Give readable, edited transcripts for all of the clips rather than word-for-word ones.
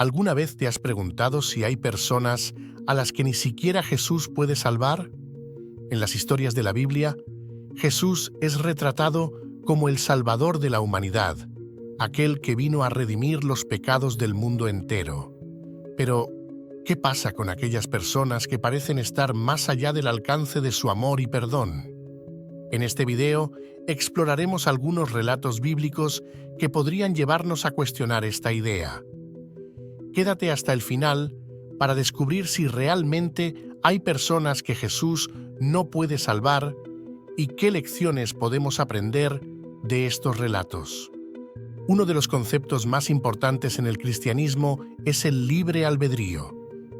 ¿Alguna vez te has preguntado si hay personas a las que ni siquiera Jesús puede salvar? En las historias de la Biblia, Jesús es retratado como el Salvador de la humanidad, aquel que vino a redimir los pecados del mundo entero. Pero, ¿qué pasa con aquellas personas que parecen estar más allá del alcance de su amor y perdón? En este video exploraremos algunos relatos bíblicos que podrían llevarnos a cuestionar esta idea. Quédate hasta el final para descubrir si realmente hay personas que Jesús no puede salvar y qué lecciones podemos aprender de estos relatos. Uno de los conceptos más importantes en el cristianismo es el libre albedrío.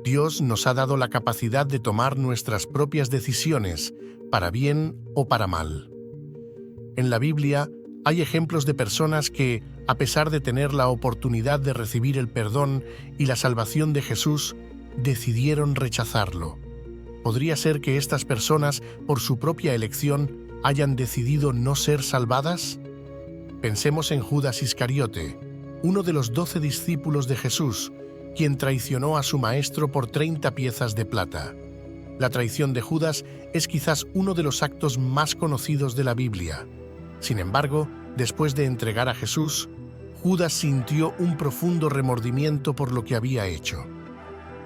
Dios nos ha dado la capacidad de tomar nuestras propias decisiones, para bien o para mal. En la Biblia hay ejemplos de personas que, a pesar de tener la oportunidad de recibir el perdón y la salvación de Jesús, decidieron rechazarlo. ¿Podría ser que estas personas, por su propia elección, hayan decidido no ser salvadas? Pensemos en Judas Iscariote, uno de los 12 discípulos de Jesús, quien traicionó a su maestro por 30 piezas de plata. La traición de Judas es quizás uno de los actos más conocidos de la Biblia. Sin embargo, después de entregar a Jesús, Judas sintió un profundo remordimiento por lo que había hecho.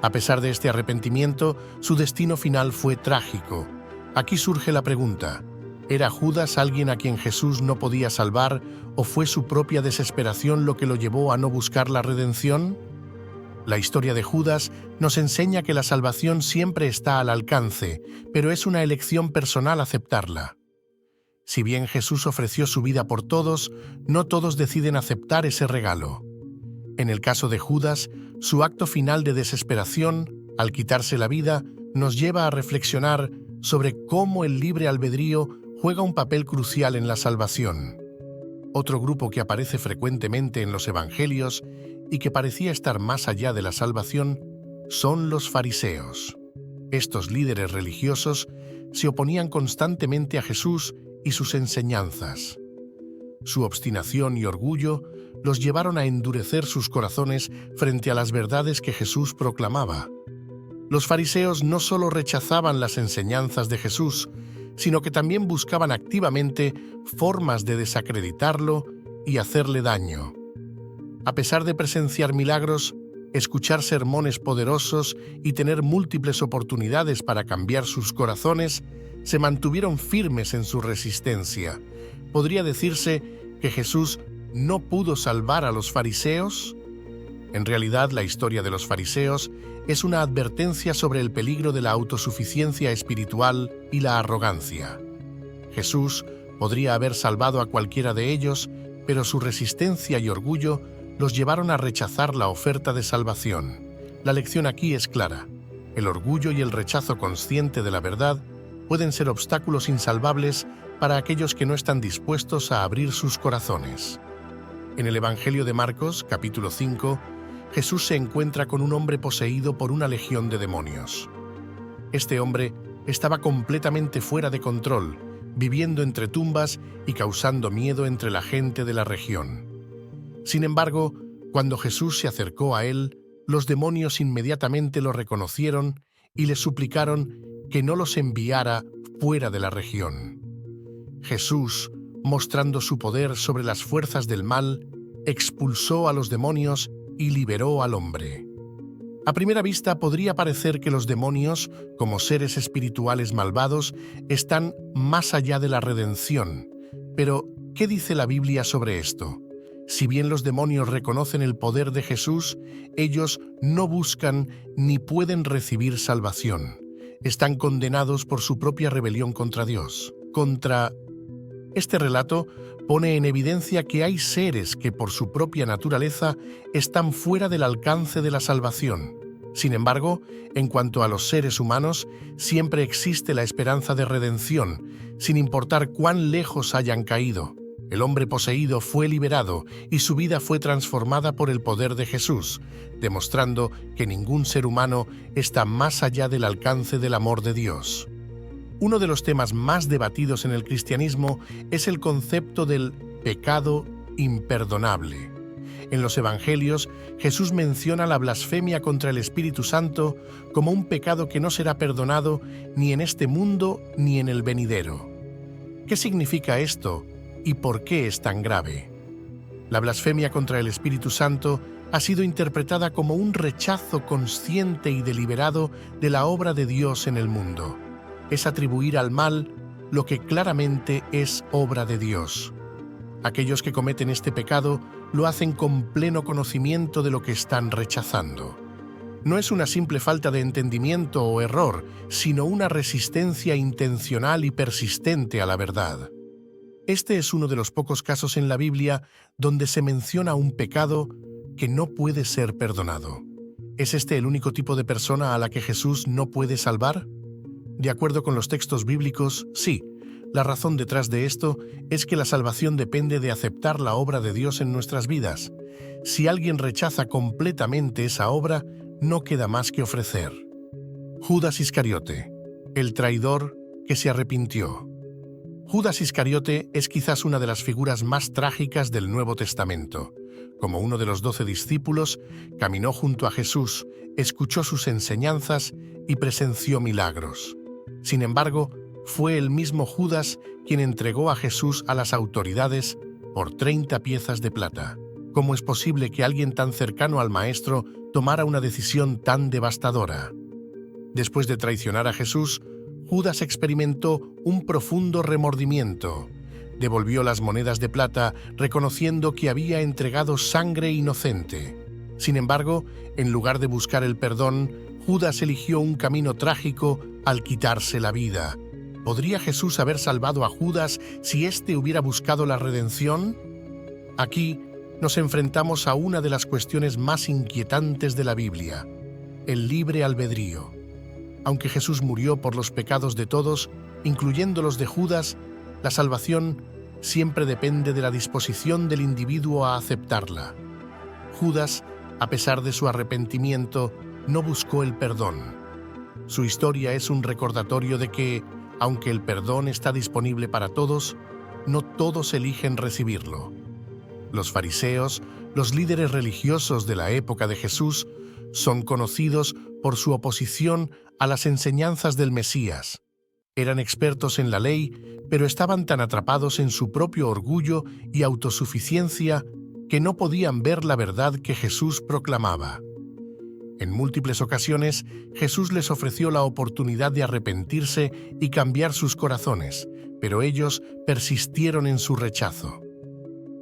A pesar de este arrepentimiento, su destino final fue trágico. Aquí surge la pregunta: ¿era Judas alguien a quien Jesús no podía salvar o fue su propia desesperación lo que lo llevó a no buscar la redención? La historia de Judas nos enseña que la salvación siempre está al alcance, pero es una elección personal aceptarla. Si bien Jesús ofreció su vida por todos, no todos deciden aceptar ese regalo. En el caso de Judas, su acto final de desesperación, al quitarse la vida, nos lleva a reflexionar sobre cómo el libre albedrío juega un papel crucial en la salvación. Otro grupo que aparece frecuentemente en los evangelios y que parecía estar más allá de la salvación son los fariseos. Estos líderes religiosos se oponían constantemente a Jesús y sus enseñanzas. Su obstinación y orgullo los llevaron a endurecer sus corazones frente a las verdades que Jesús proclamaba. Los fariseos no solo rechazaban las enseñanzas de Jesús, sino que también buscaban activamente formas de desacreditarlo y hacerle daño. A pesar de presenciar milagros, escuchar sermones poderosos y tener múltiples oportunidades para cambiar sus corazones, se mantuvieron firmes en su resistencia. ¿Podría decirse que Jesús no pudo salvar a los fariseos? En realidad, la historia de los fariseos es una advertencia sobre el peligro de la autosuficiencia espiritual y la arrogancia. Jesús podría haber salvado a cualquiera de ellos, pero su resistencia y orgullo los llevaron a rechazar la oferta de salvación. La lección aquí es clara. El orgullo y el rechazo consciente de la verdad pueden ser obstáculos insalvables para aquellos que no están dispuestos a abrir sus corazones. En el Evangelio de Marcos, capítulo 5, Jesús se encuentra con un hombre poseído por una legión de demonios. Este hombre estaba completamente fuera de control, viviendo entre tumbas y causando miedo entre la gente de la región. Sin embargo, cuando Jesús se acercó a él, los demonios inmediatamente lo reconocieron y le suplicaron que no los enviara fuera de la región. Jesús, mostrando su poder sobre las fuerzas del mal, expulsó a los demonios y liberó al hombre. A primera vista podría parecer que los demonios, como seres espirituales malvados, están más allá de la redención. Pero, ¿qué dice la Biblia sobre esto? Si bien los demonios reconocen el poder de Jesús, ellos no buscan ni pueden recibir salvación. Están condenados por su propia rebelión contra Dios. Este relato pone en evidencia que hay seres que por su propia naturaleza están fuera del alcance de la salvación. Sin embargo, en cuanto a los seres humanos, siempre existe la esperanza de redención, sin importar cuán lejos hayan caído. El hombre poseído fue liberado y su vida fue transformada por el poder de Jesús, demostrando que ningún ser humano está más allá del alcance del amor de Dios. Uno de los temas más debatidos en el cristianismo es el concepto del pecado imperdonable. En los Evangelios, Jesús menciona la blasfemia contra el Espíritu Santo como un pecado que no será perdonado ni en este mundo ni en el venidero. ¿Qué significa esto y por qué es tan grave? La blasfemia contra el Espíritu Santo ha sido interpretada como un rechazo consciente y deliberado de la obra de Dios en el mundo. Es atribuir al mal lo que claramente es obra de Dios. Aquellos que cometen este pecado lo hacen con pleno conocimiento de lo que están rechazando. No es una simple falta de entendimiento o error, sino una resistencia intencional y persistente a la verdad. Este es uno de los pocos casos en la Biblia donde se menciona un pecado que no puede ser perdonado. ¿Es este el único tipo de persona a la que Jesús no puede salvar? De acuerdo con los textos bíblicos, sí. La razón detrás de esto es que la salvación depende de aceptar la obra de Dios en nuestras vidas. Si alguien rechaza completamente esa obra, no queda más que ofrecer. Judas Iscariote, el traidor que se arrepintió. Judas Iscariote es quizás una de las figuras más trágicas del Nuevo Testamento. Como uno de los 12 discípulos, caminó junto a Jesús, escuchó sus enseñanzas y presenció milagros. Sin embargo, fue el mismo Judas quien entregó a Jesús a las autoridades por 30 piezas de plata. ¿Cómo es posible que alguien tan cercano al Maestro tomara una decisión tan devastadora? Después de traicionar a Jesús, Judas experimentó un profundo remordimiento. Devolvió las monedas de plata reconociendo que había entregado sangre inocente. Sin embargo, en lugar de buscar el perdón, Judas eligió un camino trágico al quitarse la vida. ¿Podría Jesús haber salvado a Judas si éste hubiera buscado la redención? Aquí nos enfrentamos a una de las cuestiones más inquietantes de la Biblia, el libre albedrío. Aunque Jesús murió por los pecados de todos, incluyendo los de Judas, la salvación siempre depende de la disposición del individuo a aceptarla. Judas, a pesar de su arrepentimiento, no buscó el perdón. Su historia es un recordatorio de que, aunque el perdón está disponible para todos, no todos eligen recibirlo. Los fariseos, los líderes religiosos de la época de Jesús, son conocidos por su oposición a las enseñanzas del Mesías. Eran expertos en la ley, pero estaban tan atrapados en su propio orgullo y autosuficiencia que no podían ver la verdad que Jesús proclamaba. En múltiples ocasiones, Jesús les ofreció la oportunidad de arrepentirse y cambiar sus corazones, pero ellos persistieron en su rechazo.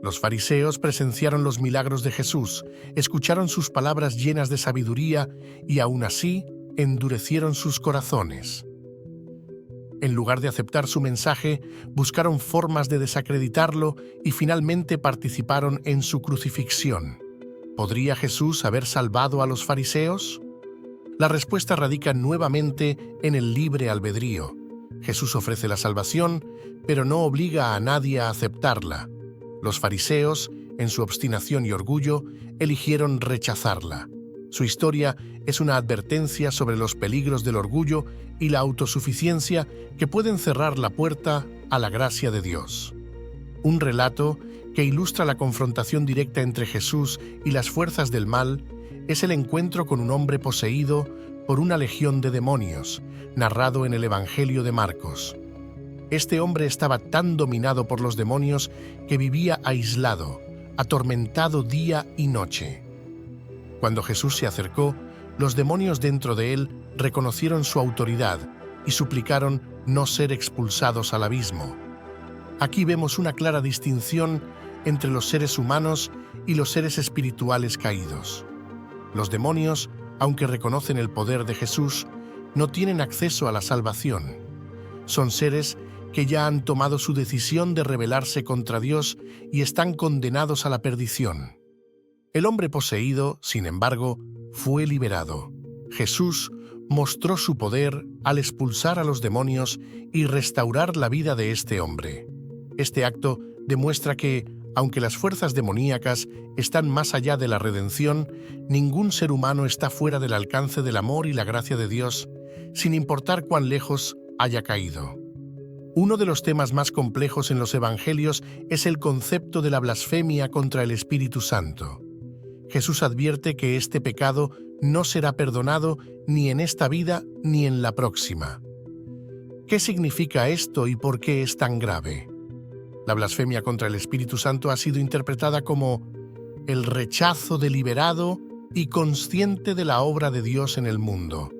Los fariseos presenciaron los milagros de Jesús, escucharon sus palabras llenas de sabiduría y aún así endurecieron sus corazones. En lugar de aceptar su mensaje, buscaron formas de desacreditarlo y finalmente participaron en su crucifixión. ¿Podría Jesús haber salvado a los fariseos? La respuesta radica nuevamente en el libre albedrío. Jesús ofrece la salvación, pero no obliga a nadie a aceptarla. Los fariseos, en su obstinación y orgullo, eligieron rechazarla. Su historia es una advertencia sobre los peligros del orgullo y la autosuficiencia que pueden cerrar la puerta a la gracia de Dios. Un relato que ilustra la confrontación directa entre Jesús y las fuerzas del mal es el encuentro con un hombre poseído por una legión de demonios, narrado en el Evangelio de Marcos. Este hombre estaba tan dominado por los demonios que vivía aislado, atormentado día y noche. Cuando Jesús se acercó, los demonios dentro de él reconocieron su autoridad y suplicaron no ser expulsados al abismo. Aquí vemos una clara distinción entre los seres humanos y los seres espirituales caídos. Los demonios, aunque reconocen el poder de Jesús, no tienen acceso a la salvación. Son seres que ya han tomado su decisión de rebelarse contra Dios y están condenados a la perdición. El hombre poseído, sin embargo, fue liberado. Jesús mostró su poder al expulsar a los demonios y restaurar la vida de este hombre. Este acto demuestra que, aunque las fuerzas demoníacas están más allá de la redención, ningún ser humano está fuera del alcance del amor y la gracia de Dios, sin importar cuán lejos haya caído. Uno de los temas más complejos en los Evangelios es el concepto de la blasfemia contra el Espíritu Santo. Jesús advierte que este pecado no será perdonado ni en esta vida ni en la próxima. ¿Qué significa esto y por qué es tan grave? La blasfemia contra el Espíritu Santo ha sido interpretada como el rechazo deliberado y consciente de la obra de Dios en el mundo.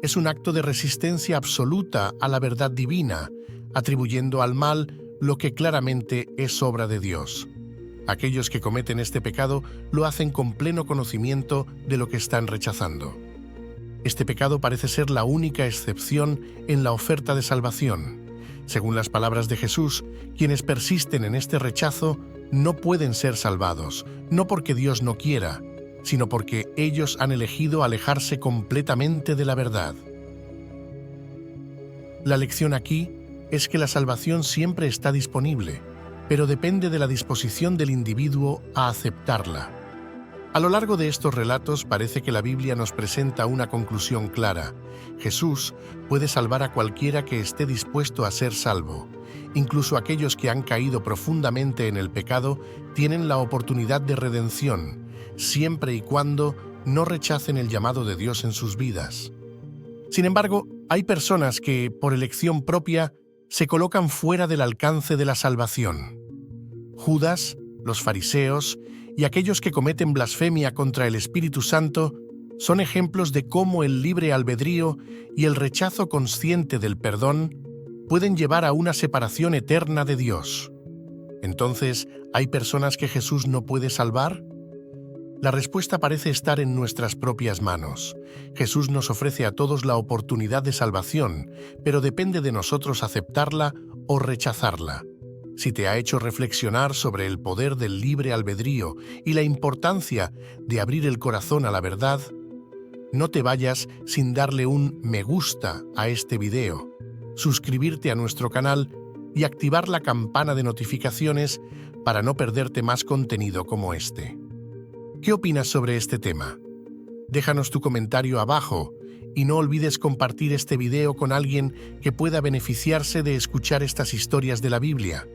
Es un acto de resistencia absoluta a la verdad divina, atribuyendo al mal lo que claramente es obra de Dios. Aquellos que cometen este pecado lo hacen con pleno conocimiento de lo que están rechazando. Este pecado parece ser la única excepción en la oferta de salvación. Según las palabras de Jesús, quienes persisten en este rechazo no pueden ser salvados, no porque Dios no quiera, sino porque ellos han elegido alejarse completamente de la verdad. La lección aquí es que la salvación siempre está disponible, pero depende de la disposición del individuo a aceptarla. A lo largo de estos relatos parece que la Biblia nos presenta una conclusión clara. Jesús puede salvar a cualquiera que esté dispuesto a ser salvo. Incluso aquellos que han caído profundamente en el pecado tienen la oportunidad de redención, siempre y cuando no rechacen el llamado de Dios en sus vidas. Sin embargo, hay personas que, por elección propia, se colocan fuera del alcance de la salvación. Judas, los fariseos y aquellos que cometen blasfemia contra el Espíritu Santo son ejemplos de cómo el libre albedrío y el rechazo consciente del perdón pueden llevar a una separación eterna de Dios. Entonces, ¿hay personas que Jesús no puede salvar? La respuesta parece estar en nuestras propias manos. Jesús nos ofrece a todos la oportunidad de salvación, pero depende de nosotros aceptarla o rechazarla. Si te ha hecho reflexionar sobre el poder del libre albedrío y la importancia de abrir el corazón a la verdad, no te vayas sin darle un me gusta a este video, suscribirte a nuestro canal y activar la campana de notificaciones para no perderte más contenido como este. ¿Qué opinas sobre este tema? Déjanos tu comentario abajo y no olvides compartir este video con alguien que pueda beneficiarse de escuchar estas historias de la Biblia.